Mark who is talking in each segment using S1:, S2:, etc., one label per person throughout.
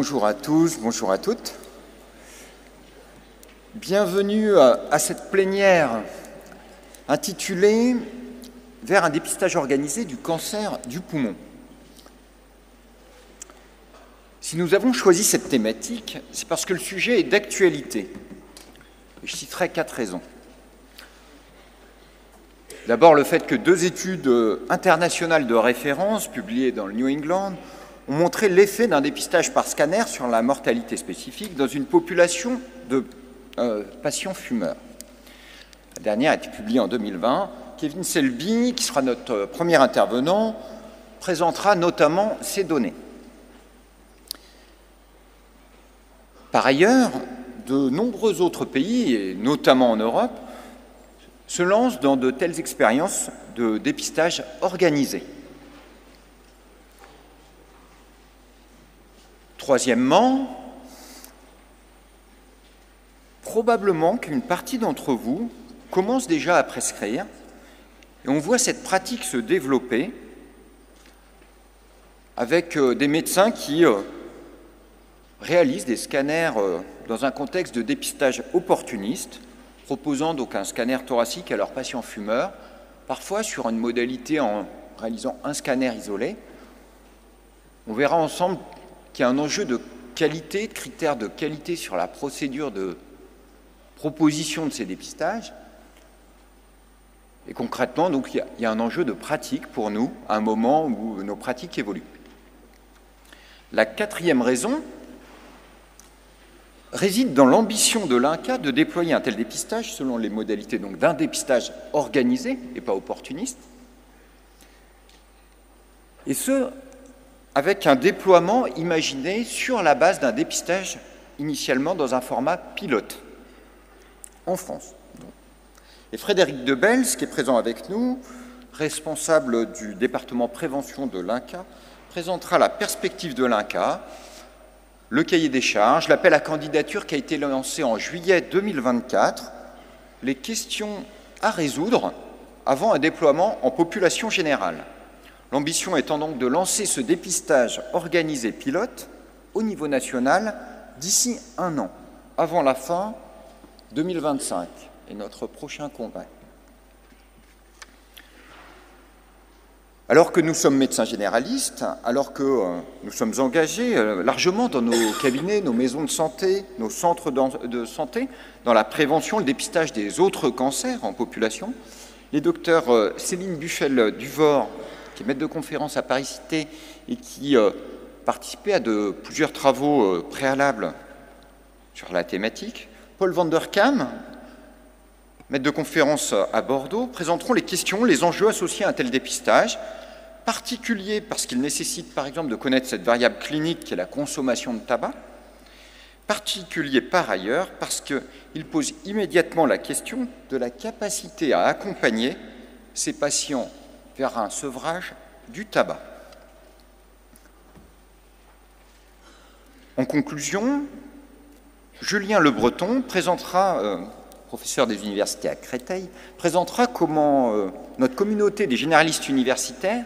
S1: Bonjour à tous, bonjour à toutes. Bienvenue à cette plénière intitulée « Vers un dépistage organisé du cancer du poumon ». Si nous avons choisi cette thématique, c'est parce que le sujet est d'actualité. Je citerai 4 raisons. D'abord, le fait que 2 études internationales de référence, publiées dans le New England, ont montré l'effet d'un dépistage par scanner sur la mortalité spécifique dans une population de patients fumeurs. La dernière a été publiée en 2020. Kevin Selby, qui sera notre premier intervenant, présentera notamment ces données. Par ailleurs, de nombreux autres pays, et notamment en Europe, se lancent dans de telles expériences de dépistage organisé. Troisièmement, probablement qu'une partie d'entre vous commence déjà à prescrire et on voit cette pratique se développer avec des médecins qui réalisent des scanners dans un contexte de dépistage opportuniste, proposant donc un scanner thoracique à leurs patients fumeurs, parfois sur une modalité en réalisant un scanner isolé. On verra ensemble qu'il y a un enjeu de qualité, de critères de qualité sur la procédure de proposition de ces dépistages. Et concrètement, donc, il y a un enjeu de pratique pour nous, à un moment où nos pratiques évoluent. La 4e raison réside dans l'ambition de l'INCa de déployer un tel dépistage selon les modalités d'un dépistage organisé et pas opportuniste, et ce, avec un déploiement imaginé sur la base d'un dépistage initialement dans un format pilote en France. Et Frédéric Debels, qui est présent avec nous, responsable du département prévention de l'INCa, présentera la perspective de l'INCa, le cahier des charges, l'appel à candidature qui a été lancé en juillet 2024, les questions à résoudre avant un déploiement en population générale. L'ambition étant donc de lancer ce dépistage organisé pilote au niveau national d'ici 1 an, avant la fin 2025, et notre prochain congrès. Alors que nous sommes médecins généralistes, alors que nous sommes engagés largement dans nos cabinets, nos maisons de santé, nos centres de santé, dans la prévention, le dépistage des autres cancers en population, les docteurs Céline Buffel-Duvort, qui est maître de conférence à Paris-Cité et qui participait à plusieurs travaux préalables sur la thématique, Paul van der Kam, maître de conférence à Bordeaux, présenteront les questions, les enjeux associés à un tel dépistage, particulier parce qu'il nécessite par exemple de connaître cette variable clinique qui est la consommation de tabac, particulier par ailleurs parce qu'il pose immédiatement la question de la capacité à accompagner ces patients vers un sevrage du tabac. En conclusion, Julien Le Breton présentera, professeur des universités à Créteil, présentera comment notre communauté des généralistes universitaires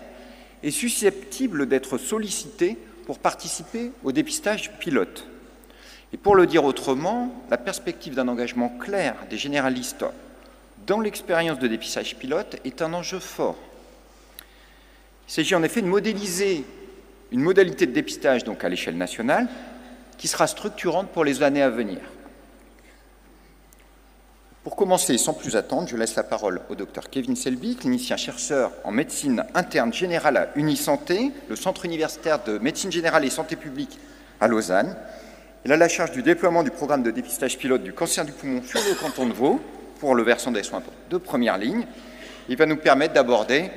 S1: est susceptible d'être sollicitée pour participer au dépistage pilote. Et pour le dire autrement, la perspective d'un engagement clair des généralistes dans l'expérience de dépistage pilote est un enjeu fort. Il s'agit en effet de modéliser une modalité de dépistage donc à l'échelle nationale qui sera structurante pour les années à venir. Pour commencer, sans plus attendre, je laisse la parole au Dr Kevin Selby, clinicien chercheur en médecine interne générale à Unisanté, le centre universitaire de médecine générale et santé publique à Lausanne. Il a la charge du déploiement du programme de dépistage pilote du cancer du poumon sur le canton de Vaud pour le versant des soins de première ligne. Il va nous permettre d'aborder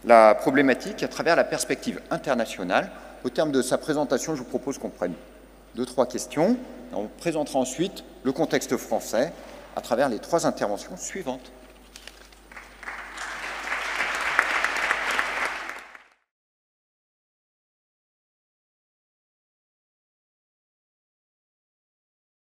S1: la problématique à travers la perspective internationale. Au terme de sa présentation, je vous propose qu'on prenne 2-3 questions. On présentera ensuite le contexte français à travers les 3 interventions suivantes.